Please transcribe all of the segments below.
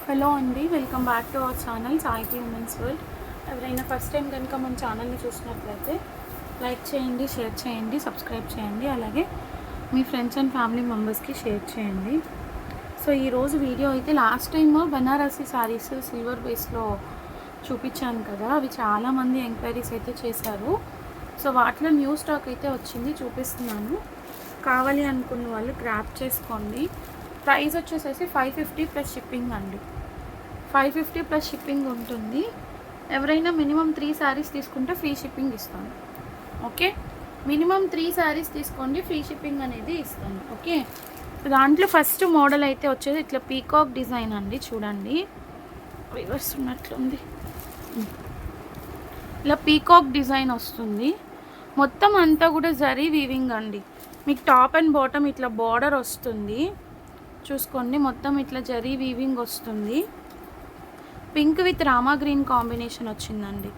Hello అండి, welcome back to our channel సాయికి women's world. ఎవరైనా ఫస్ట్ టైం కనుక మన ఛానల్ని చూసినట్లయితే లైక్ చేయండి, షేర్ చేయండి, సబ్స్క్రైబ్ చేయండి. అలాగే మీ ఫ్రెండ్స్ అండ్ ఫ్యామిలీ మెంబర్స్కి షేర్ చేయండి. సో ఈరోజు వీడియో అయితే last time Banarasi saris silver బేస్లో చూపించాను కదా, అవి చాలామంది ఎంక్వైరీస్ అయితే చేశారు. సో వాటిలో న్యూ స్టాక్ అయితే వచ్చింది, చూపిస్తున్నాను. కావాలి అనుకున్న వాళ్ళు గ్రాప్ చేసుకోండి. ప్రైస్ వచ్చేసేసి 550 ప్లస్ షిప్పింగ్ అండి. 550 ప్లస్ షిప్పింగ్ ఉంటుంది. ఎవరైనా మినిమం 3 శారీస్ తీసుకుంటే ఫ్రీ షిప్పింగ్ ఇస్తాను. ఓకే, మినిమం 3 శారీస్ తీసుకోండి, ఫ్రీ షిప్పింగ్ అనేది ఇస్తాను. ఓకే, దాంట్లో ఫస్ట్ మోడల్ అయితే వచ్చేది ఇట్లా పీకాక్ డిజైన్ అండి. చూడండి, రివర్స్ ఉన్నట్లుంది. ఇలా పీకాక్ డిజైన్ వస్తుంది. మొత్తం అంతా కూడా జరీ వీవింగ్ అండి. మీకు టాప్ అండ్ బాటమ్ ఇట్లా బార్డర్ వస్తుంది, చూసుకోండి. మొత్తం ఇట్లా జరీ వీవింగ్ వస్తుంది. Pink with Rama green combination వచ్చిందండి.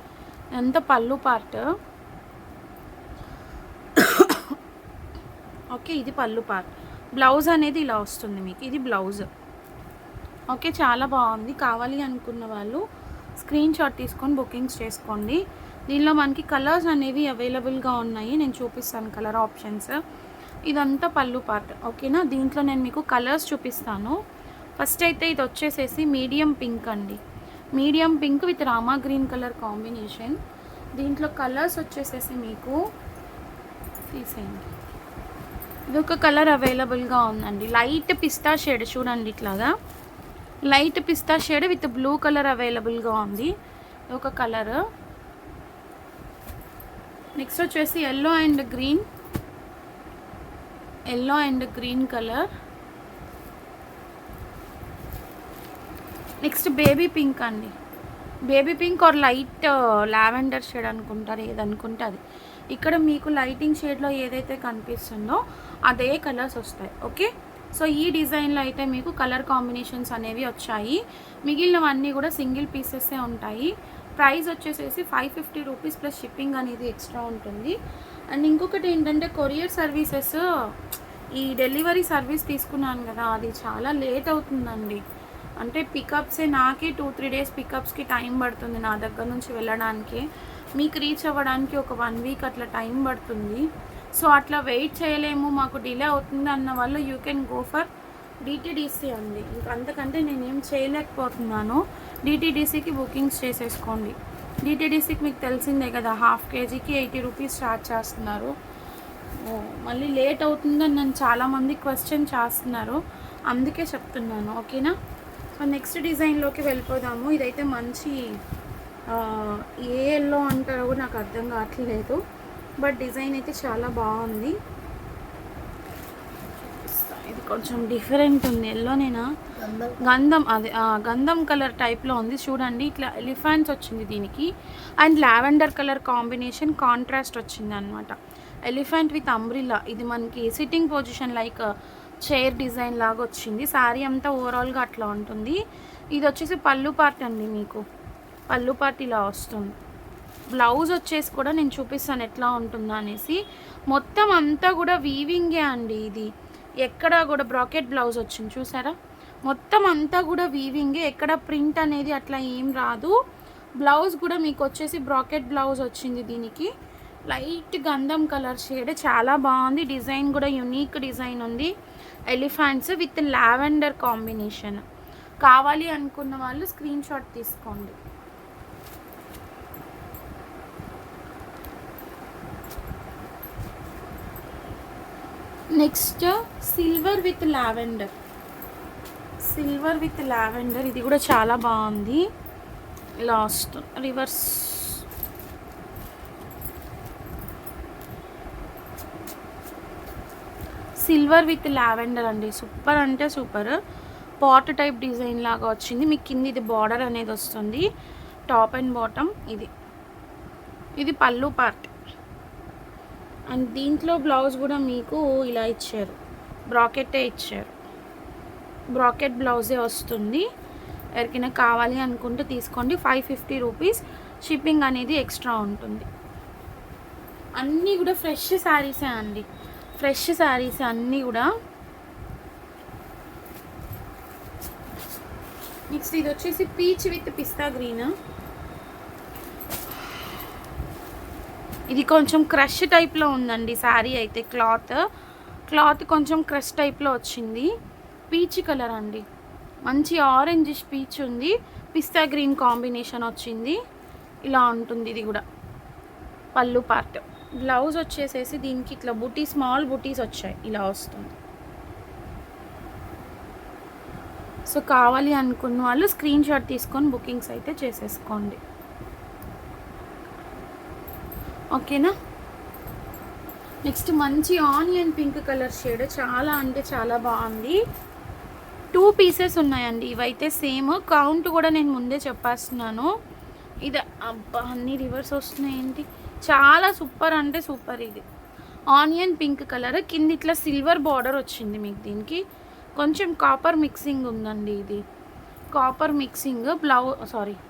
ఎంత పళ్ళు పార్ట్. ఓకే, ఇది పళ్ళు పార్ట్. బ్లౌజ్ అనేది ఇలా వస్తుంది మీకు, ఇది బ్లౌజ్. ఓకే, చాలా బాగుంది. కావాలి అనుకున్న వాళ్ళు స్క్రీన్ షాట్ తీసుకొని బుకింగ్స్ చేసుకోండి. దీనిలో మనకి కలర్స్ అనేవి అవైలబుల్గా ఉన్నాయి, నేను చూపిస్తాను కలర్ ఆప్షన్స్. ఇదంతా పళ్ళు పార్ట్. ఓకేనా, దీంట్లో నేను మీకు కలర్స్ చూపిస్తాను. ఫస్ట్ అయితే ఇది వచ్చేసేసి మీడియం పింక్ అండి. Medium pink with Rama green colour combination. దీంట్లో కలర్స్ వచ్చేసేసి మీకు తీసేయండి, ఇది ఒక కలర్ అవైలబుల్గా ఉందండి. లైట్ పిస్తా షేడ్ చూడండి, ఇట్లాగా లైట్ పిస్తా షేడ్ విత్ బ్లూ కలర్ అవైలబుల్గా ఉంది, ఒక కలర్. నెక్స్ట్ వచ్చేసి yellow and green, yellow and green colour. Next baby pink అండి. Baby pink or light lavender shade అనుకుంటారు, ఏదనుకుంటే అది. ఇక్కడ మీకు లైటింగ్ షేడ్లో ఏదైతే కనిపిస్తుందో అదే కలర్స్ వస్తాయి. ఓకే, సో ఈ డిజైన్లో అయితే మీకు కలర్ కాంబినేషన్స్ అనేవి వచ్చాయి. మిగిలినవన్నీ కూడా సింగిల్ పీసెసే ఉంటాయి. ప్రైస్ వచ్చేసేసి 550 రూపీస్ ప్లస్ షిప్పింగ్ అనేది ఎక్స్ట్రా ఉంటుంది. అండ్ ఇంకొకటి ఏంటంటే కొరియర్ సర్వీసెస్, ఈ డెలివరీ సర్వీస్ తీసుకున్నాను కదా, అది చాలా లేట్ అవుతుందండి. అంటే పికప్సే నాకే 2-3 డేస్ పికప్స్కి టైం పడుతుంది, నా దగ్గర నుంచి వెళ్ళడానికి. మీకు రీచ్ అవ్వడానికి ఒక 1 వీక్ అట్లా టైం పడుతుంది. సో అట్లా వెయిట్ చేయలేము, మాకు డిలే అవుతుంది అన్న వాళ్ళు you can go for DTDC అండి. ఇంకా అంతకంటే నేనేం చేయలేకపోతున్నాను. డిటీడీసీకి బుకింగ్స్ చేసేసుకోండి. డిటీడీసీకి మీకు తెలిసిందే కదా, హాఫ్ కేజీకి 80 రూపీస్ ఛార్జ్ చేస్తున్నారు. మళ్ళీ లేట్ అవుతుందని నన్ను చాలామంది క్వశ్చన్ చేస్తున్నారు, అందుకే చెప్తున్నాను. ఓకేనా, సో నెక్స్ట్ డిజైన్లోకి వెళ్ళిపోదాము. ఇదైతే మంచి ఏ ఎల్లో అంటారో కూడా నాకు అర్థం కావట్లేదు, బట్ డిజైన్ అయితే చాలా బాగుంది. ఇది కొంచెం డిఫరెంట్ ఉంది. ఎల్లోనేనా, గంధం, అదే గంధం కలర్ టైప్లో ఉంది. చూడండి, ఇట్లా ఎలిఫెంట్స్ వచ్చింది దీనికి. And lavender colour combination contrast వచ్చింది అనమాట. Elephant with umbrella. ఇది మనకి sitting position like chair design లాగా వచ్చింది. శారీ అంతా ఓవరాల్గా అట్లా ఉంటుంది. ఇది వచ్చేసి పళ్ళు పార్ట్ అండి. మీకు పళ్ళు పార్ట్ ఇలా వస్తుంది. బ్లౌజ్ వచ్చేసి కూడా నేను చూపిస్తాను ఎట్లా ఉంటుందో అనేసి. మొత్తం అంతా కూడా వీవింగే అండి. ఇది ఎక్కడ కూడా బ్రాకెట్ బ్లౌజ్ వచ్చింది, చూసారా? మొత్తం అంతా కూడా వీవింగే, ఎక్కడ ప్రింట్ అనేది అట్లా ఏం రాదు. బ్లౌజ్ కూడా మీకు వచ్చేసి బ్రాకెట్ బ్లౌజ్ వచ్చింది. దీనికి లైట్ గంధం కలర్ షేడ్, చాలా బాగుంది. డిజైన్ కూడా యునీక్ డిజైన్ ఉంది. Elephants with lavender combination. కావాలి అనుకున్న వాళ్ళు స్క్రీన్ షాట్ తీసుకోండి. Next silver with lavender. Silver with lavender, ఇది కూడా చాలా బాగుంది. Last reverse. Silver with lavender అండి, సూపర్ అంటే సూపర్. పాట్ టైప్ డిజైన్ లాగా వచ్చింది. మీకు కింద ఇది బార్డర్ అనేది వస్తుంది, టాప్ అండ్ బాటమ్. ఇది పళ్ళు పార్ట్. అండ్ దీంట్లో బ్లౌజ్ కూడా మీకు ఇలా ఇచ్చారు, బ్రాకెట్టే ఇచ్చారు. బ్రాకెట్ బ్లౌజే వస్తుంది. ఎవరికైనా కావాలి అనుకుంటే తీసుకోండి. 550 రూపీస్ షిప్పింగ్ అనేది ఎక్స్ట్రా ఉంటుంది. అన్నీ కూడా ఫ్రెష్ శారీసే అండి, ఫ్రెష్ శారీస్ అన్నీ కూడా. నెక్స్ట్ ఇది వచ్చేసి పీచ్ విత్ పిస్తా గ్రీన్. ఇది కొంచెం క్రష్ టైప్లో ఉందండి శారీ అయితే. క్లాత్ కొంచెం క్రష్ టైప్లో వచ్చింది. పీచ్ కలర్ అండి, మంచి ఆరెంజిష్ పీచ్ ఉంది, పిస్తా గ్రీన్ కాంబినేషన్ వచ్చింది. ఇలా ఉంటుంది. ఇది కూడా పళ్ళు పార్ట్. బ్లౌజ్ వచ్చేసేసి దీనికి ఇట్లా బుటీ, స్మాల్ బుటీస్ వచ్చాయి, ఇలా వస్తుంది. సో కావాలి అనుకున్న వాళ్ళు స్క్రీన్ షాట్ తీసుకొని బుకింగ్స్ అయితే చేసేసుకోండి. ఓకేనా. నెక్స్ట్ మంచి ఆనియన్ పింక్ కలర్ షేడ్, చాలా అంటే చాలా బాగుంది. 2 పీసెస్ ఉన్నాయండి ఇవైతే. సేమ్ కౌంట్ కూడా నేను ముందే చెప్పేస్తున్నాను. ఇది అబ్బా అన్ని రివర్స్ వస్తున్నాయి ఏంటి, చాలా సూపర్ అంటే సూపర్. ఇది ఆనియన్ పింక్ కలర్, కింద ఇట్లా సిల్వర్ బార్డర్ వచ్చింది మీకు. దీనికి కొంచెం కాపర్ మిక్సింగ్ ఉందండి. ఇది కాపర్ మిక్సింగ్.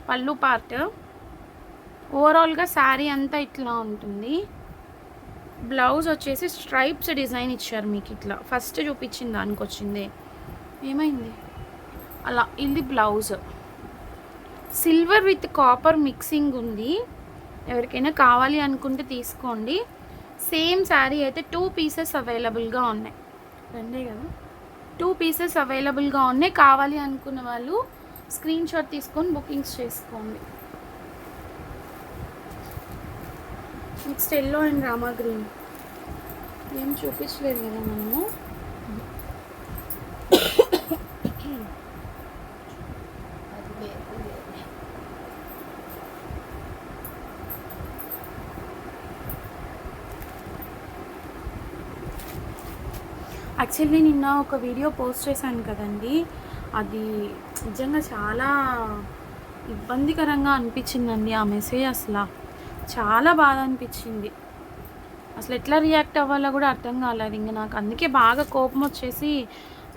పళ్ళు పార్ట్. ఓవరాల్గా శారీ అంతా ఇట్లా ఉంటుంది. బ్లౌజ్ వచ్చేసి స్ట్రైప్స్ డిజైన్ ఇచ్చారు మీకు. ఇట్లా ఫస్ట్ చూపించింది దానికి వచ్చింది, ఏమైంది అలా. ఇది blouse silver with copper mixing ఉంది. ఎవరికైనా కావాలి అనుకుంటే తీసుకోండి. సేమ్ శారీ అయితే 2 పీసెస్ అవైలబుల్గా ఉన్నాయి. రెండే కదా, 2 పీసెస్ అవైలబుల్గా ఉన్నాయి. కావాలి అనుకున్న వాళ్ళు స్క్రీన్ షాట్ తీసుకొని బుకింగ్స్ చేసుకోండి. Next yellow and Rama green. ఏం చూపించలేదు కదా మనము. యాక్చువల్లీ నిన్న ఒక వీడియో పోస్ట్ చేశాను కదండి, అది నిజంగా చాలా ఇబ్బందికరంగా అనిపించిందండి. ఆ మెసేజ్ అసలు చాలా బాధ అనిపించింది. అసలు ఎట్లా రియాక్ట్ అవ్వాలో కూడా అర్థం కాలేదు ఇంకా నాకు. అందుకే బాగా కోపం వచ్చేసి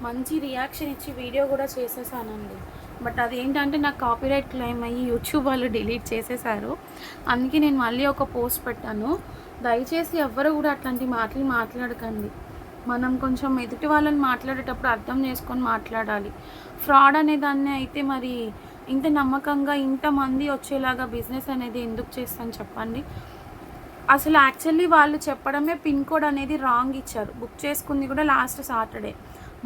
మంచి రియాక్షన్ ఇచ్చి వీడియో కూడా చేసేసానండి. బట్ అదేంటంటే నాకు కాపీరైట్ క్లెయిమ్ అయ్యి యూట్యూబ్ వాళ్ళు డిలీట్ చేసేసారు. అందుకే నేను మళ్ళీ ఒక పోస్ట్ పెట్టాను. దయచేసి ఎవ్వరు కూడా అట్లాంటి మాటలు మాట్లాడకండి. మనం కొంచెం ఎదుటి వాళ్ళని మాట్లాడేటప్పుడు అర్థం చేసుకొని మాట్లాడాలి. ఫ్రాడ్ అనే దాన్ని అయితే మరి ఇంత నమ్మకంగా ఇంతమంది వచ్చేలాగా బిజినెస్ అనేది ఎందుకు చేస్తాను చెప్పండి. అసలు యాక్చువల్లీ వాళ్ళు చెప్పడమే పిన్ కోడ్ అనేది రాంగ్ ఇచ్చారు. బుక్ చేసుకుంది కూడా లాస్ట్ సాటర్డే.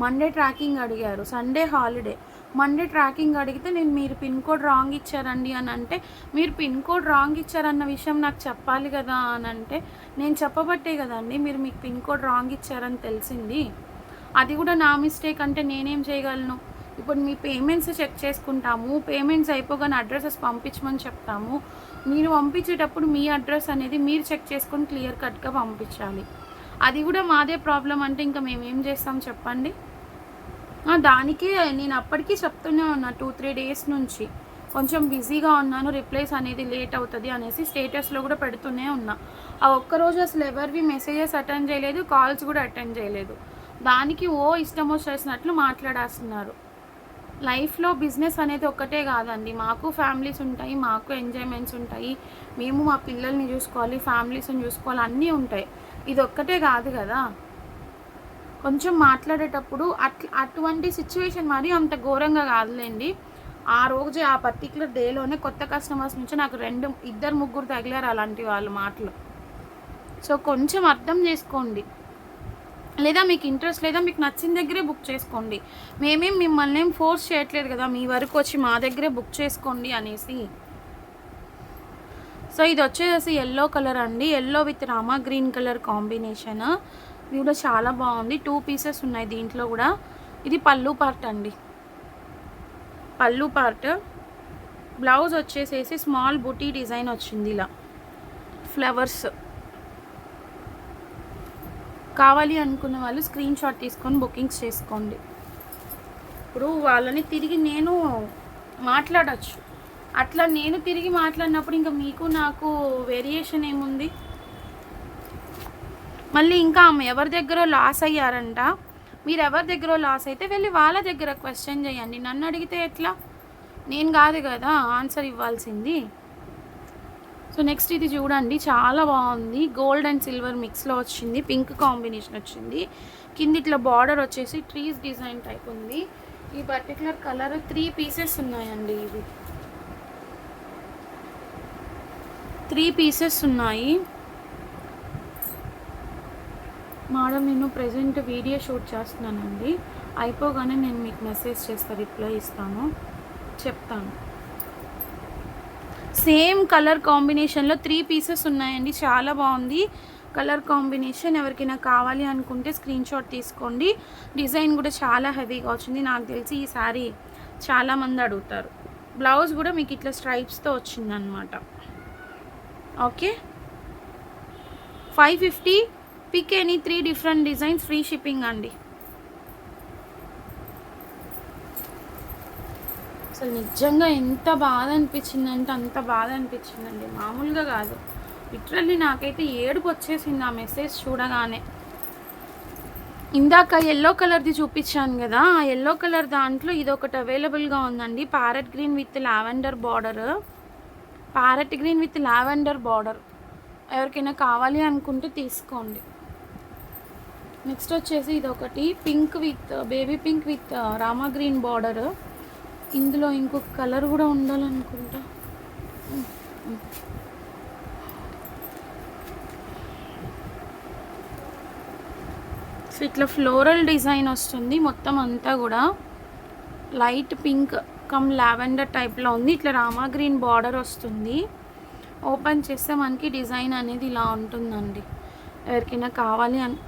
మండే ట్రాకింగ్ అడిగారు, సండే హాలిడే. మండే ట్రాకింగ్ అడిగితే నేను మీరు పిన్ కోడ్ రాంగ్ ఇచ్చారండి అని అంటే, మీరు పిన్ కోడ్ రాంగ్ ఇచ్చారన్న విషయం నాకు చెప్పాలి కదా అని అంటే, నేను చెప్పబట్టే కదండి మీరు మీకు పిన్ కోడ్ రాంగ్ ఇచ్చారని తెలిసింది. అది కూడా నా మిస్టేక్ అంటే నేనేం చేయగలను. ఇప్పుడు మీ పేమెంట్స్ చెక్ చేసుకుంటాము, పేమెంట్స్ అయిపోగానే అడ్రసెస్ పంపించమని చెప్తాము. మీరు పంపించేటప్పుడు మీ అడ్రస్ అనేది మీరు చెక్ చేసుకొని క్లియర్ కట్గా పంపించాలి. అది కూడా మాదే ప్రాబ్లం అంటే ఇంకా మేమేం చేస్తాం చెప్పండి. దానికే నేను అప్పటికీ చెప్తూనే ఉన్నా 2-3 డేస్ నుంచి కొంచెం బిజీగా ఉన్నాను, రిప్లైస్ అనేది లేట్ అవుతుంది అనేసి స్టేటస్లో కూడా పెడుతూనే ఉన్నా. ఆ ఒక్కరోజు అసలు ఎవరివి మెసేజెస్ అటెండ్ చేయలేదు, కాల్స్ కూడా అటెండ్ చేయలేదు. దానికి ఇష్టం వచ్చేసినట్లు మాట్లాడేస్తున్నారు. లైఫ్లో బిజినెస్ అనేది ఒక్కటే కాదండి, మాకు ఫ్యామిలీస్ ఉంటాయి, మాకు ఎంజాయ్మెంట్స్ ఉంటాయి, మేము మా పిల్లల్ని చూసుకోవాలి, ఫ్యామిలీస్ని చూసుకోవాలి, అన్నీ ఉంటాయి. ఇది ఒక్కటే కాదు కదా. కొంచెం మాట్లాడేటప్పుడు అటువంటి సిచ్యువేషన్ మరి అంత ఘోరంగా కాదులేండి. ఆ రోజు ఆ పర్టికులర్ డేలోనే కొత్త కస్టమర్స్ నుంచి నాకు 2-3 తగిలారు అలాంటి వాళ్ళ మాటలు. సో కొంచెం అర్థం చేసుకోండి. లేదా మీకు ఇంట్రెస్ట్ లేదా మీకు నచ్చిన దగ్గరే బుక్ చేసుకోండి. మేమేం మిమ్మల్ని ఏం ఫోర్స్ చేయట్లేదు కదా మీ వరకు వచ్చి మా దగ్గరే బుక్ చేసుకోండి అనేసి. సో ఇది వచ్చేసి ఎల్లో కలర్ అండి, yellow with Rama green colour combination. ఇది కూడా చాలా బాగుంది. 2 పీసెస్ ఉన్నాయి దీంట్లో కూడా. ఇది పళ్ళు పార్ట్ అండి, పళ్ళు పార్ట్. బ్లౌజ్ వచ్చేసేసి స్మాల్ బుటీ డిజైన్ వచ్చింది ఇలా ఫ్లవర్స్. కావాలి అనుకున్న వాళ్ళు స్క్రీన్ షాట్ తీసుకొని బుకింగ్స్ చేసుకోండి. ఇప్పుడు వాళ్ళని తిరిగి నేను మాట్లాడచ్చు, అట్లా నేను తిరిగి మాట్లాడినప్పుడు ఇంకా మీకు నాకు వేరియేషన్ ఏముంది. మళ్ళీ ఇంకా ఆమె ఎవరి దగ్గర లాస్ అయ్యారంట, మీరు ఎవరి దగ్గర లాస్ అయితే వెళ్ళి వాళ్ళ దగ్గర క్వశ్చన్ చేయండి. నన్ను అడిగితే ఎట్లా, నేను కాదు కదా ఆన్సర్ ఇవ్వాల్సింది. సో నెక్స్ట్ ఇది చూడండి, చాలా బాగుంది. గోల్డ్ అండ్ సిల్వర్ మిక్స్లో వచ్చింది, పింక్ కాంబినేషన్ వచ్చింది. కింద ఇట్లా బార్డర్ వచ్చేసి ట్రీస్ డిజైన్ టైప్ ఉంది. ఈ పర్టికులర్ కలర్ 3 పీసెస్ ఉన్నాయండి. ఇవి 3 పీసెస్ ఉన్నాయి మేడం. నేను ప్రెజెంట్ వీడియో షూట్ చేస్తున్నానండి. అయిపోగానే నేను మీకు మెసేజ్ చేస్తాను, రిప్లై ఇస్తాను, చెప్తాను. సేమ్ కలర్ కాంబినేషన్లో 3 పీసెస్ ఉన్నాయండి. చాలా బాగుంది కలర్ కాంబినేషన్. ఎవరికైనా కావాలి అనుకుంటే స్క్రీన్ షాట్ తీసుకోండి. డిజైన్ కూడా చాలా హెవీగా వచ్చింది. నాకు తెలిసి ఈ శారీ చాలామంది అడుగుతారు. బ్లౌజ్ కూడా మీకు ఇట్లా స్ట్రైప్స్తో వచ్చిందనమాట. Okay, 550. Pick any 3 different designs, free shipping అండి. అసలు నిజంగా ఎంత బాధ అనిపించిందంటే అంత బాధ అనిపించిందండి, మామూలుగా కాదు. లిటరల్లీ నాకైతే ఏడుపు వచ్చేసింది ఆ మెసేజ్ చూడగానే. ఇందాక ఎల్లో కలర్ది చూపించాను కదా, ఆ ఎల్లో కలర్ దాంట్లో ఇదొకటి అవైలబుల్గా ఉందండి. Parrot green with lavender border. Parrot green with lavender border ఎవరికైనా కావాలి అనుకుంటే తీసుకోండి. నెక్స్ట్ వచ్చేసి ఇదొకటి pink with baby pink with Rama green border. ఇందులో ఇంకొక కలర్ కూడా ఉండాలనుకుంటా. సో ఇట్లా ఫ్లోరల్ డిజైన్ వస్తుంది మొత్తం అంతా కూడా. లైట్ పింక్ కమ్ లావెండర్ టైప్లో ఉంది. ఇట్లా రామా గ్రీన్ బార్డర్ వస్తుంది. ఓపెన్ చేస్తే మనకి డిజైన్ అనేది ఇలా ఉంటుందండి. ఎవరికైనా కావాలి అని.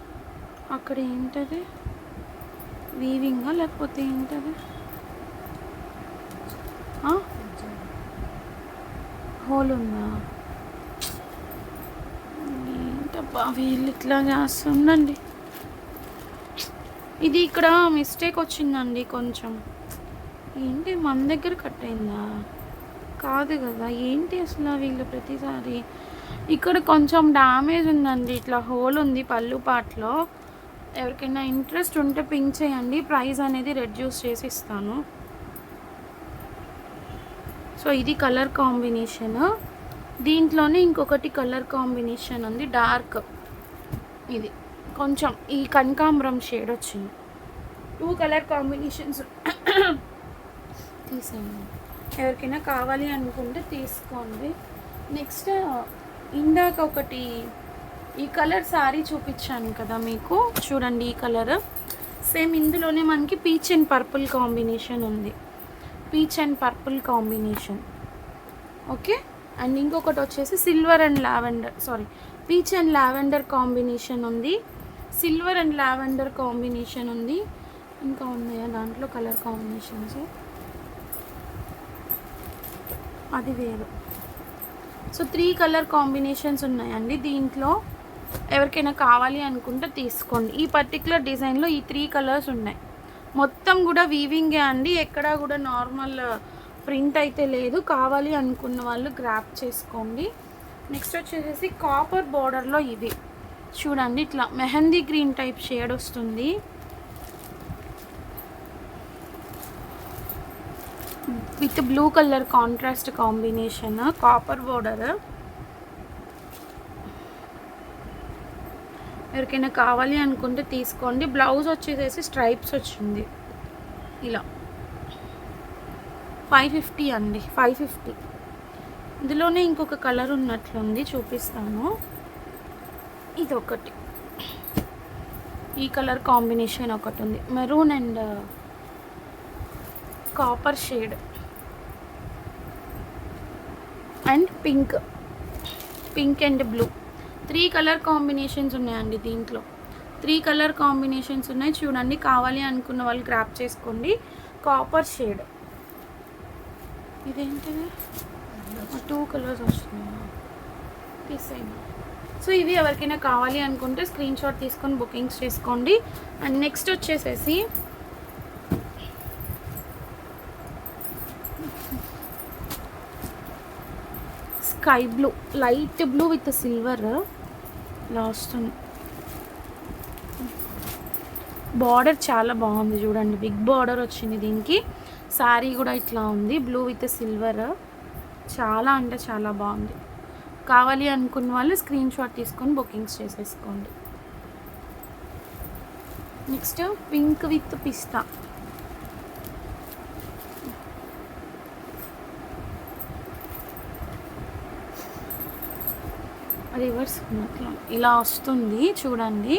అక్కడ ఏంటది, వీవింగా లేకపోతే ఏంటది, హోల్ ఉందా? ఏంటబ్బా వీళ్ళు ఇట్లా చేస్తుందండి. ఇది ఇక్కడ మిస్టేక్ వచ్చిందండి కొంచెం. ఏంటి మన దగ్గర కట్ అయిందా? కాదు కదా, ఏంటి అసలు వీళ్ళు ప్రతిసారి. ఇక్కడ కొంచెం డ్యామేజ్ ఉందండి, ఇట్లా హోల్ ఉంది పళ్ళు పాటలో. ఎవరికైనా ఇంట్రెస్ట్ ఉంటే పింక్ చేయండి, ప్రైస్ అనేది రెడ్యూస్ చేసి ఇస్తాను. సో ఇది కలర్ కాంబినేషన్. దీంట్లోనే ఇంకొకటి కలర్ కాంబినేషన్ ఉంది, డార్క్. ఇది కొంచెం ఈ కనకాంబరం షేడ్ వచ్చింది. 2 కలర్ కాంబినేషన్స్ తీసేయండి. ఎవరికైనా కావాలి అనుకుంటే తీసుకోండి. నెక్స్ట్ ఇందాక ఒకటి ఈ కలర్ శారీ చూపించాను కదా మీకు, చూడండి ఈ కలర్. సేమ్ ఇందులోనే మనకి పీచ్ అండ్ పర్పుల్ కాంబినేషన్ ఉంది. Peach and purple combination. Okay, and ఇంకొకటి వచ్చేసి silver and lavender, peach and lavender combination ఉంది. సిల్వర్ అండ్ లావెండర్ కాంబినేషన్ ఉంది. ఇంకా ఉన్నాయా దాంట్లో కలర్ కాంబినేషన్స్? అది వేరు. సో 3 కలర్ కాంబినేషన్స్ ఉన్నాయండి దీంట్లో. ఎవరికైనా కావాలి అనుకుంటే తీసుకోండి. ఈ పర్టికులర్ డిజైన్లో ఈ 3 కలర్స్ ఉన్నాయి. మొత్తం కూడా వీవింగే అండి, ఎక్కడా కూడా నార్మల్ ప్రింట్ అయితే లేదు. కావాలి అనుకున్న వాళ్ళు గ్రాప్ చేసుకోండి. నెక్స్ట్ వచ్చేసి కాపర్ బార్డర్లో ఇవి చూడండి, ఇట్లా మెహందీ గ్రీన్ టైప్ షేడ్ వస్తుంది. With blue colour contrast combination, copper border. ఎవరికైనా కావాలి అనుకుంటే తీసుకోండి. బ్లౌజ్ వచ్చేసేసి స్ట్రైప్స్ వచ్చింది ఇలా. 550 అండి, 550. ఇందులోనే ఇంకొక కలర్ ఉన్నట్లుంది, చూపిస్తాను. ఇదొకటి, ఈ కలర్ కాంబినేషన్ ఒకటి ఉంది, maroon and copper shade and pink and blue. 3 colour combinations ఉన్నాయండి దీంట్లో. 3 కలర్ కాంబినేషన్స్ ఉన్నాయి చూడండి. కావాలి అనుకున్న వాళ్ళు గ్రాప్ చేసుకోండి. Copper shade. ఇదేంటిది, 2 కలర్స్ వస్తున్నాయి, తీసేయండి. సో ఇవి ఎవరికైనా కావాలి అనుకుంటే స్క్రీన్ షాట్ తీసుకొని బుకింగ్స్ చేసుకోండి. అండ్ నెక్స్ట్ వచ్చేసేసి sky blue, light blue with silver ఇలా వస్తుంది. బార్డర్ చాలా బాగుంది చూడండి, బిగ్ బార్డర్ వచ్చింది దీనికి. శారీ కూడా ఇట్లా ఉంది, బ్లూ విత్ సిల్వర్. చాలా అంటే చాలా బాగుంది. కావాలి అనుకున్న వాళ్ళు స్క్రీన్ షాట్ తీసుకొని బుకింగ్స్ చేసేసుకోండి. Next pink with pista. Reverse అట్లా ఇలా వస్తుంది చూడండి.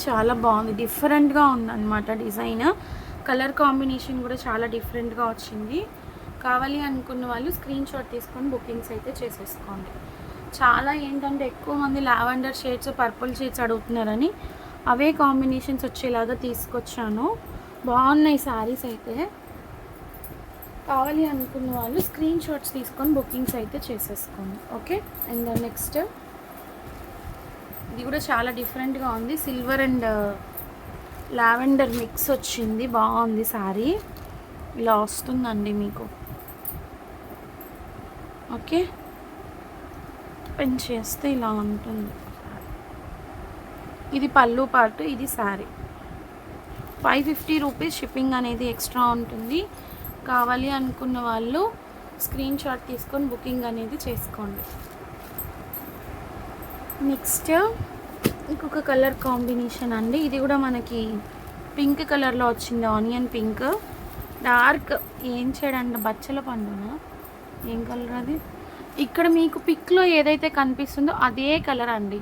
చాలా బాగుంది, డిఫరెంట్గా ఉందన్నమాట డిజైన్. కలర్ కాంబినేషన్ కూడా చాలా డిఫరెంట్గా వచ్చింది. కావాలి అనుకున్న వాళ్ళు స్క్రీన్ షాట్ తీసుకొని బుకింగ్స్ అయితే చేసేసుకోండి. చాలా ఏంటంటే ఎక్కువ మంది లావెండర్ షేడ్స్, పర్పుల్ షేడ్స్ అడుగుతున్నారని అవే కాంబినేషన్స్ వచ్చేలాగా తీసుకొచ్చాను. బాగున్నాయి శారీస్ అయితే. కావాలి అనుకున్న వాళ్ళు స్క్రీన్ షాట్స్ తీసుకొని బుకింగ్స్ అయితే చేసేసుకోండి. ఓకే. అండ్ నెక్స్ట్ ఇది కూడా చాలా డిఫరెంట్గా ఉంది. సిల్వర్ అండ్ లావెండర్ మిక్స్ వచ్చింది, బాగుంది శారీ. ఇలా వస్తుందండి మీకు. ఓకే, పెన్ చేస్తే ఇలా ఉంటుంది. ఇది పళ్ళు పార్ట్, ఇది శారీ. 550 రూపీస్ షిప్పింగ్ అనేది ఎక్స్ట్రా ఉంటుంది. కావాలి అనుకున్న వాళ్ళు స్క్రీన్ షాట్ తీసుకొని బుకింగ్ అనేది చేసుకోండి. నెక్స్ట్ ఇంకొక కలర్ కాంబినేషన్ అండి. ఇది కూడా మనకి పింక్ కలర్లో వచ్చింది, ఆనియన్ పింక్. డార్క్ ఏం చేయడండి, బచ్చల పండున ఏం కలర్ అది. ఇక్కడ మీకు పిక్లో ఏదైతే కనిపిస్తుందో అదే కలర్ అండి.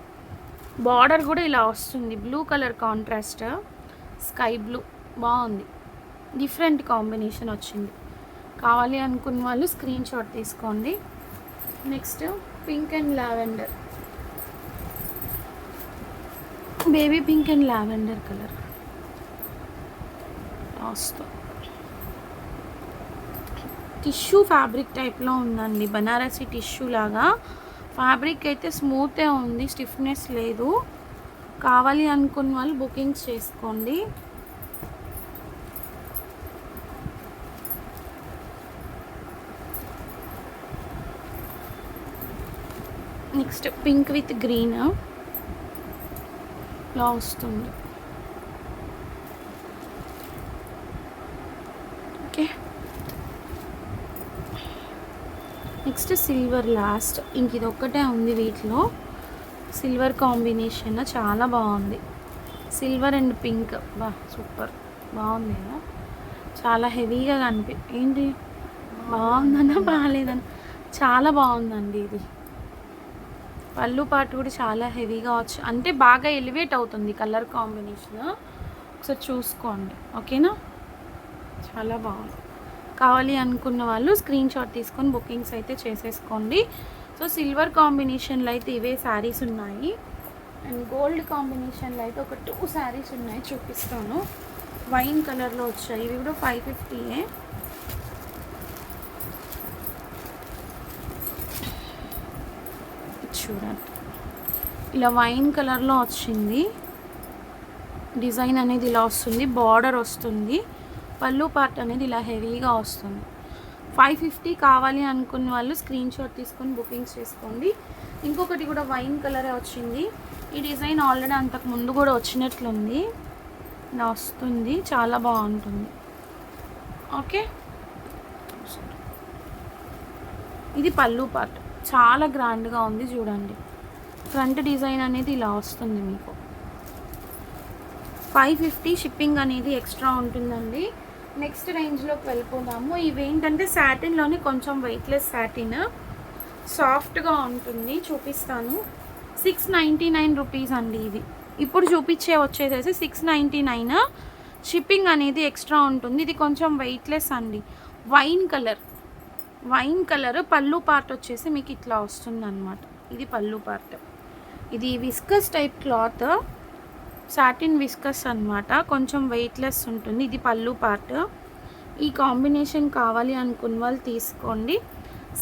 బార్డర్ కూడా ఇలా వస్తుంది, blue colour contrast, sky blue. బాగుంది, డిఫరెంట్ కాంబినేషన్ వచ్చింది. కావాలి అనుకున్న వాళ్ళు స్క్రీన్ షాట్ తీసుకోండి. Next pink and lavender, baby pink and lavender colour last. Tissue fabric టైప్లో ఉందండి, బనారసి టిష్యూ లాగా. ఫ్యాబ్రిక్ అయితే స్మూతే ఉంది, స్టిఫ్నెస్ లేదు. కావాలి అనుకున్న వాళ్ళు బుకింగ్స్ చేసుకోండి. నెక్స్ట్ పింక్ విత్ గ్రీన్ ఇలా వస్తుంది. Okay, next silver last. ఇంక ఇది ఒక్కటే ఉంది వీటిలో. సిల్వర్ కాంబినేషన్ చాలా బాగుంది. సిల్వర్ అండ్ పింక్, బా సూపర్ బాగుంది కదా. చాలా హెవీగా ఏంటి బాగుందన్నా బాగాలేదన్నా, చాలా బాగుందండి ఇది. పళ్ళు పాటు కూడా చాలా హెవీగా వచ్చి, అంటే బాగా ఎలివేట్ అవుతుంది కలర్ కాంబినేషన్. ఒకసారి చూసుకోండి, ఓకేనా. చాలా బాగుంది. కావాలి అనుకున్న వాళ్ళు స్క్రీన్ షాట్ తీసుకొని బుకింగ్స్ అయితే చేసేసుకోండి. సో సిల్వర్ కాంబినేషన్లో అయితే ఇవే శారీస్ ఉన్నాయి. అండ్ గోల్డ్ కాంబినేషన్లో అయితే ఒక 2 శారీస్ ఉన్నాయి, చూపిస్తాను. వైన్ కలర్లో వచ్చాయి, ఇవి కూడా 550. చూడండి, ఇలా వైన్ కలర్లో వచ్చింది. డిజైన్ అనేది ఇలా వస్తుంది, బార్డర్ వస్తుంది, పళ్ళు పార్ట్ అనేది ఇలా హెవీగా వస్తుంది. 550. కావాలి అనుకున్న వాళ్ళు స్క్రీన్ షాట్ తీసుకొని బుకింగ్స్ చేసుకోండి. ఇంకొకటి కూడా వైన్ కలరే వచ్చింది. ఈ డిజైన్ ఆల్రెడీ అంతకు ముందు కూడా వచ్చినట్లుంది, ఇలా వస్తుంది, చాలా బాగుంటుంది. ఓకే, ఇది పళ్ళు పార్ట్, చాలా గ్రాండ్గా ఉంది చూడండి. ఫ్రంట్ డిజైన్ అనేది ఇలా వస్తుంది మీకు. 550 షిప్పింగ్ అనేది ఎక్స్ట్రా ఉంటుందండి. నెక్స్ట్ రేంజ్లోకి వెళ్ళిపోదాము. ఇవేంటంటే సాటిన్లోనే కొంచెం వెయిట్లెస్ సాటిన్, సాఫ్ట్గా ఉంటుంది, చూపిస్తాను. 699 రూపీస్ అండి ఇది. ఇప్పుడు చూపించే వచ్చేసేసి 699. షిప్పింగ్ అనేది ఎక్స్ట్రా ఉంటుంది. ఇది కొంచెం వెయిట్లెస్ అండి. వైన్ కలర్ పళ్ళు పార్ట్ వచ్చేసి మీకు ఇట్లా వస్తుంది అన్నమాట. ఇది పళ్ళు పార్ట్. ఇది viscous type cloth, satin viscous అన్నమాట, కొంచెం వెయిట్లెస్ ఉంటుంది. ఇది పళ్ళు పార్ట్. ఈ కాంబినేషన్ కావాలి అనుకున్న వాళ్ళు తీసుకోండి.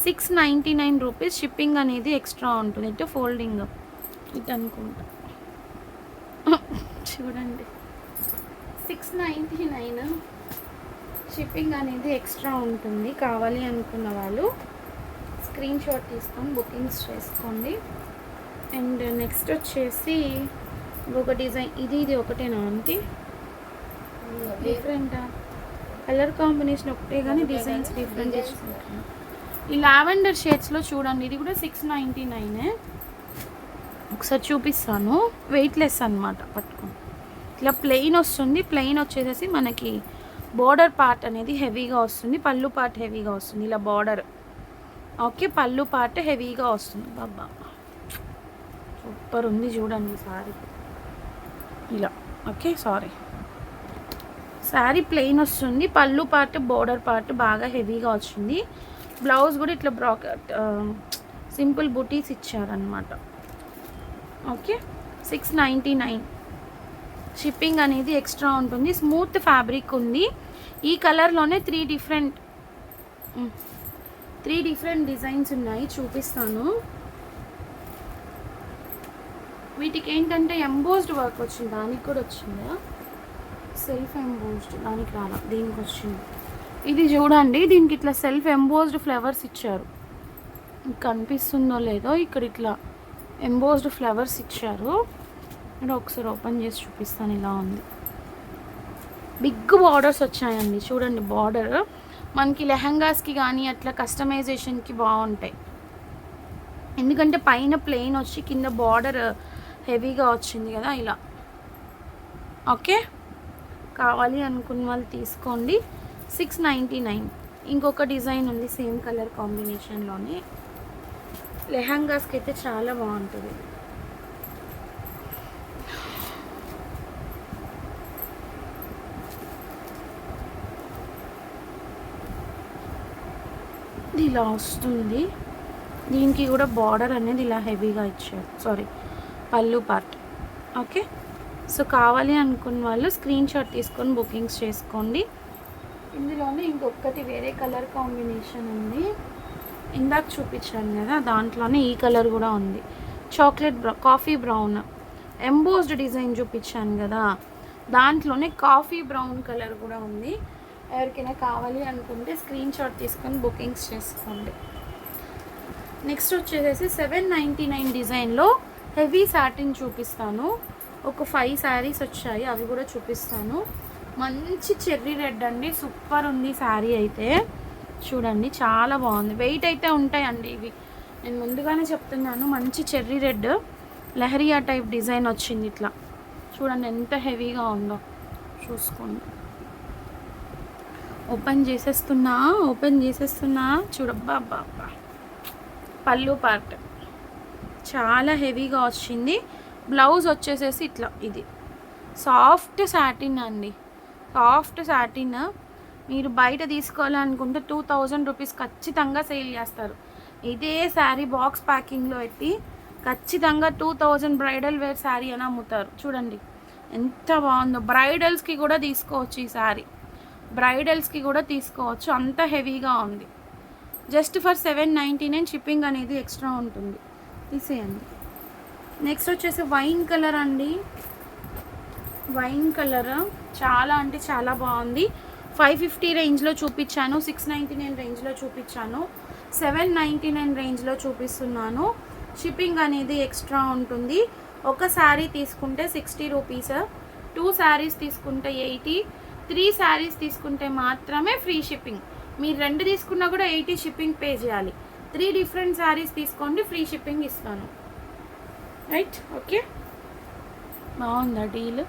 699 రూపీస్. షిప్పింగ్ అనేది ఎక్స్ట్రా ఉంటుంది. ఇటు ఫోల్డింగ్ ఇటు అనుకుంటా చూడండి, 699. షిప్పింగ్ అనేది ఎక్స్ట్రా ఉంటుంది. కావాలి అనుకున్న వాళ్ళు స్క్రీన్ షాట్ తీసుకొని బుకింగ్స్ చేసుకోండి. అండ్ నెక్స్ట్ వచ్చేసి ఇంకొక డిజైన్, ఇది ఒకటేనా అంటే డిఫరెంటా? కలర్ కాంబినేషన్ ఒకటే కానీ డిజైన్స్ డిఫరెంట్ చేసుకుంటున్నాను. ఈ లావెండర్ షేడ్స్లో చూడండి, ఇది కూడా 699. ఒకసారి చూపిస్తాను. వెయిట్లెస్ అనమాట, పట్టుకోండి. ఇట్లా ప్లెయిన్ వస్తుంది. ప్లెయిన్ వచ్చేసేసి మనకి బోర్డర్ పార్ట్ అనేది హెవీగా వస్తుంది, పళ్ళు పార్ట్ హెవీగా వస్తుంది, ఇలా బార్డర్. ఓకే, పళ్ళు పార్ట్ హెవీగా వస్తుంది. బాబా సూపర్ ఉంది చూడండి సారీ ఇలా. ఓకే సారీ, శారీ ప్లెయిన్ వస్తుంది, పళ్ళు పార్ట్ బోర్డర్ పార్ట్ బాగా హెవీగా వచ్చింది. బ్లౌజ్ కూడా ఇట్లా బ్రాకెట్ సింపుల్ బుటీస్ ఇచ్చారనమాట. ఓకే 699. షిప్పింగ్ అనేది ఎక్స్ట్రా ఉంటుంది. స్మూత్ ఫ్యాబ్రిక్ ఉంది. ఈ కలర్లోనే త్రీ డిఫరెంట్ డిజైన్స్ ఉన్నాయి, చూపిస్తాను. వీటికి ఏంటంటే ఎంబోస్డ్ వర్క్ వచ్చింది, దానికి కూడా వచ్చిందా? సెల్ఫ్ ఎంబోస్డ్ దానికి రాలా, దీనికి వచ్చింది. ఇది చూడండి, దీనికి ఇట్లా సెల్ఫ్ ఎంబోస్డ్ ఫ్లవర్స్ ఇచ్చారు. కనిపిస్తుందో లేదో, ఇక్కడ ఇట్లా ఎంబోస్డ్ ఫ్లవర్స్ ఇచ్చారు. ఇక్కడ ఒకసారి ఓపెన్ చేసి చూపిస్తాను. ఇలా ఉంది, బిగ్ బార్డర్స్ వచ్చాయండి చూడండి. బార్డర్ మనకి లెహంగాస్కి కానీ అట్లా కస్టమైజేషన్కి బాగుంటాయి, ఎందుకంటే పైన ప్లెయిన్ వచ్చి కింద బార్డర్ హెవీగా వచ్చింది కదా ఇలా. ఓకే, కావాలి అనుకున్న వాళ్ళు తీసుకోండి. 699. ఇంకొక డిజైన్ ఉంది సేమ్ కలర్ కాంబినేషన్లోనే, లెహంగాస్కి అయితే చాలా బాగుంటుంది. ఇలా వస్తుంది, దీనికి కూడా బార్డర్ అనేది ఇలా హెవీగా ఇచ్చారు. సారీ, పళ్ళు పార్ట్. ఓకే, సో కావాలి అనుకున్న వాళ్ళు స్క్రీన్ షాట్ తీసుకొని బుకింగ్స్ చేసుకోండి. ఇందులోనే ఇంకొకటి వేరే కలర్ కాంబినేషన్ ఉంది, ఇందాక చూపించాను కదా దాంట్లోనే ఈ కలర్ కూడా ఉంది. Chocolate coffee brown embossed design చూపించాను కదా, దాంట్లోనే కాఫీ బ్రౌన్ కలర్ కూడా ఉంది. ఎవరికైనా కావాలి అనుకుంటే స్క్రీన్ షాట్ తీసుకొని బుకింగ్స్ చేసుకోండి. నెక్స్ట్ వచ్చేసి 799 డిజైన్లో హెవీ సాటిన్ చూపిస్తాను. ఒక 5 శారీస్ వచ్చాయి, అవి కూడా చూపిస్తాను. మంచి చెర్రీ రెడ్ అండి, సూపర్ ఉంది శారీ అయితే. చూడండి చాలా బాగుంది. వెయిట్ అయితే ఉంటాయండి ఇవి, నేను ముందుగానే చెప్తున్నాను. మంచి cherry red lehariya type design వచ్చింది ఇట్లా. చూడండి ఎంత హెవీగా ఉందో, చూసుకోండి. ఓపెన్ చేసేస్తున్నా చూడబ్బా. అబ్బా పళ్ళు పార్ట్ చాలా హెవీగా వచ్చింది. బ్లౌజ్ వచ్చేసేసి ఇట్లా, ఇది సాఫ్ట్ సాటిన్ అండి, సాఫ్ట్ సాటిన్. మీరు బయట తీసుకోవాలనుకుంటే 2000 రూపీస్ ఖచ్చితంగా సేల్ చేస్తారు. ఇదే శారీ బాక్స్ ప్యాకింగ్లో పెట్టి ఖచ్చితంగా 2000 బ్రైడల్ వేర్ శారీ అని అమ్ముతారు. చూడండి ఎంత బాగుందో. బ్రైడల్స్కి కూడా తీసుకోవచ్చు ఈ శారీ, బ్రైడల్స్కి కూడా తీసుకోవచ్చు, అంత హెవీగా ఉంది. జస్ట్ ఫర్ 799, షిప్పింగ్ అనేది ఎక్స్ట్రా ఉంటుంది, తీసేయండి. నెక్స్ట్ వచ్చేసి వైన్ కలర్ అండి, వైన్ కలర్ చాలా అంటే చాలా బాగుంది. 550 రేంజ్లో చూపించాను, 699 రేంజ్లో చూపించాను, 799 రేంజ్లో చూపిస్తున్నాను. షిప్పింగ్ అనేది ఎక్స్ట్రా ఉంటుంది. ఒక శారీ తీసుకుంటే 60 రూపీస్, 2 శారీస్ తీసుకుంటే 80, 3 శారీస్ తీసుకుంటే మాత్రమే ఫ్రీ షిప్పింగ్. మీరు 2 తీసుకున్నా కూడా 80 షిప్పింగ్ పే చేయాలి. 3 డిఫరెంట్ శారీస్ తీసుకోండి, ఫ్రీ షిప్పింగ్ ఇస్తాను. రైట్, ఓకే, బాగుందా డీల్?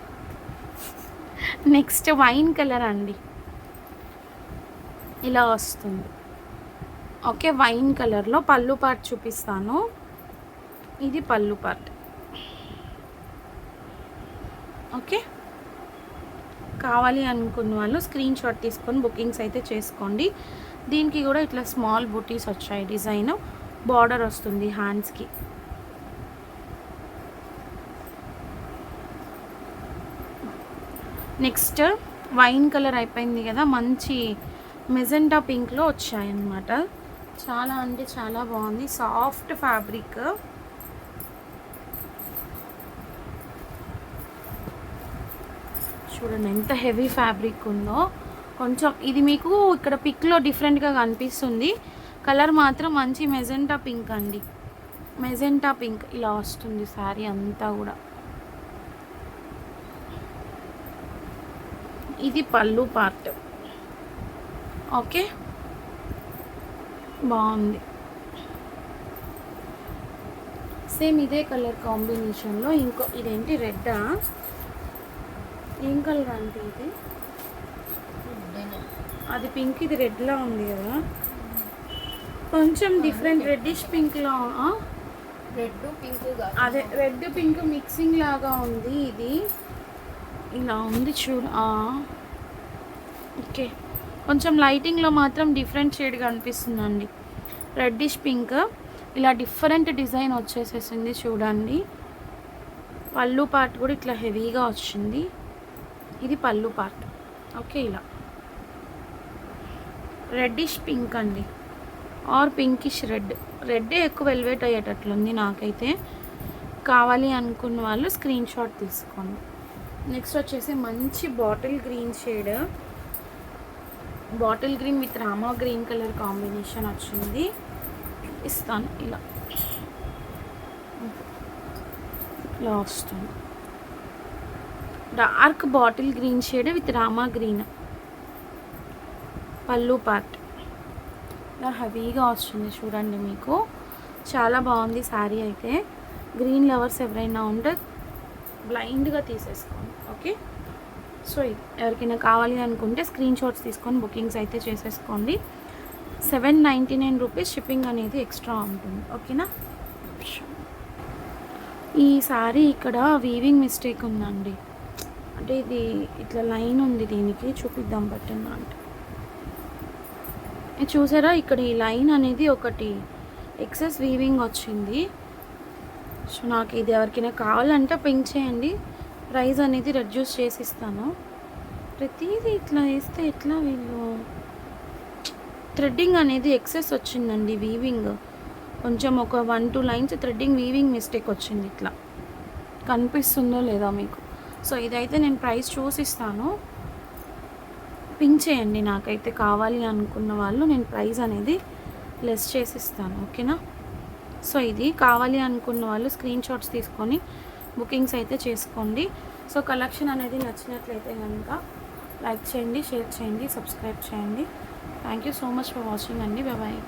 నెక్స్ట్ వైన్ కలర్ అండి, ఇలా వస్తుంది. ఓకే, వైన్ కలర్లో పళ్ళు పార్ట్ చూపిస్తాను. ఇది పళ్ళు పార్ట్. ఓకే, కావాలి అనుకున్న వాళ్ళు స్క్రీన్ షాట్ తీసుకొని బుకింగ్స్ అయితే చేసుకోండి. దీనికి కూడా ఇట్లా స్మాల్ బుటీస్ వచ్చాయి, డిజైన్ బార్డర్ వస్తుంది హ్యాండ్స్కి. నెక్స్ట్ వైన్ కలర్ అయిపోయింది కదా, మంచి మెజెంటా పింక్లో వచ్చాయన్నమాట. చాలా అంటే చాలా బాగుంది, సాఫ్ట్ ఫ్యాబ్రిక్. చూడండి ఎంత హెవీ ఫ్యాబ్రిక్ ఉందో. కొంచెం ఇది మీకు ఇక్కడ పిక్లో డిఫరెంట్గా కనిపిస్తుంది, కలర్ మాత్రం మంచి మెజెంటా పింక్ అండి. మెజెంటా పింక్ ఇలా వస్తుంది శారీ అంతా కూడా. ఇది పళ్ళు పార్ట్. ఓకే, బాగుంది. సేమ్ ఇదే కలర్ కాంబినేషన్లో ఇంకో, ఇదేంటి రెడ్డా, ఏం కలర్ అంటే ఇది? అది పింక్, ఇది రెడ్లా ఉంది కదా, కొంచెం డిఫరెంట్ రెడ్డిష్ పింక్లో. రెడ్ పింక్, అదే రెడ్ పింక్ మిక్సింగ్ లాగా ఉంది. ఇది ఇలా ఉంది చూడ. ఓకే, కొంచెం లైటింగ్లో మాత్రం డిఫరెంట్ షేడ్గా అనిపిస్తుందండి. రెడ్డిష్ పింక్ ఇలా డిఫరెంట్ డిజైన్ వచ్చేసేసింది చూడండి. పళ్ళు పార్ట్ కూడా ఇట్లా హెవీగా వచ్చింది. ఇది పళ్ళు పార్ట్. ఓకే, ఇలా రెడ్డిష్ పింక్ అండి, ఆర్ పింకిష్ రెడ్. రెడ్డే ఎక్కువ వెల్వేట్ అయ్యేటట్లుంది నాకైతే. కావాలి అనుకున్న వాళ్ళు స్క్రీన్ షాట్ తీసుకోండి. నెక్స్ట్ వచ్చేసి మంచి bottle green shade, bottle green with Rama green colour combination వచ్చింది. ఇస్తాను ఇలా ఇలా వస్తుంది. Dark bottle green shade with Rama green. పళ్ళు పార్ట్ ఇలా హెవీగా వస్తుంది చూడండి. మీకు చాలా బాగుంది శారీ అయితే. గ్రీన్ లవర్స్ ఎవరైనా ఉంటే బ్లైండ్గా తీసేసుకోండి. ఓకే, సో ఎవరికైనా కావాలి అనుకుంటే స్క్రీన్ షాట్స్ తీసుకొని బుకింగ్స్ అయితే చేసేసుకోండి. 799 రూపీస్ షిప్పింగ్ అనేది ఎక్స్ట్రా ఉంటుంది. ఓకేనా. ఈ సారీ ఇక్కడ వీవింగ్ మిస్టేక్ ఉందండి, అంటే ఇది ఇట్లా లైన్ ఉంది, దీనికి చూపిద్దాం పట్టిందా అంటే. చూసారా, ఇక్కడ ఈ లైన్ అనేది ఒకటి ఎక్సెస్ వీవింగ్ వచ్చింది. సో నాకు ఇది ఎవరికైనా కావాలంటే పింక్ చేయండి, ప్రైస్ అనేది రెడ్యూస్ చేసి ఇస్తాను. ప్రతిదీ ఇట్లా వేస్తే ఎట్లా, వీళ్ళు థ్రెడ్డింగ్ అనేది ఎక్సెస్ వచ్చిందండి. వీవింగ్ కొంచెం ఒక 1-2 లైన్స్ థ్రెడ్డింగ్ వీవింగ్ మిస్టేక్ వచ్చింది. ఇట్లా కనిపిస్తుందో లేదో మీకు. సో ఇదైతే నేను ప్రైస్ చూసిస్తాను, పింక్ చేయండి. నాకైతే కావాలి అనుకున్న వాళ్ళు నేను ప్రైస్ అనేది లెస్ చేసిస్తాను. ఓకేనా. సో ఇది కావాలి అనుకున్న వాళ్ళు స్క్రీన్ షాట్స్ తీసుకొని బుకింగ్స్ అయితే చేసుకోండి. సో కలెక్షన్ అనేది నచ్చినట్లయితే కనుక లైక్ చేయండి, షేర్ చేయండి, సబ్స్క్రైబ్ చేయండి. Thank you so much for watching అండి. బాయ్.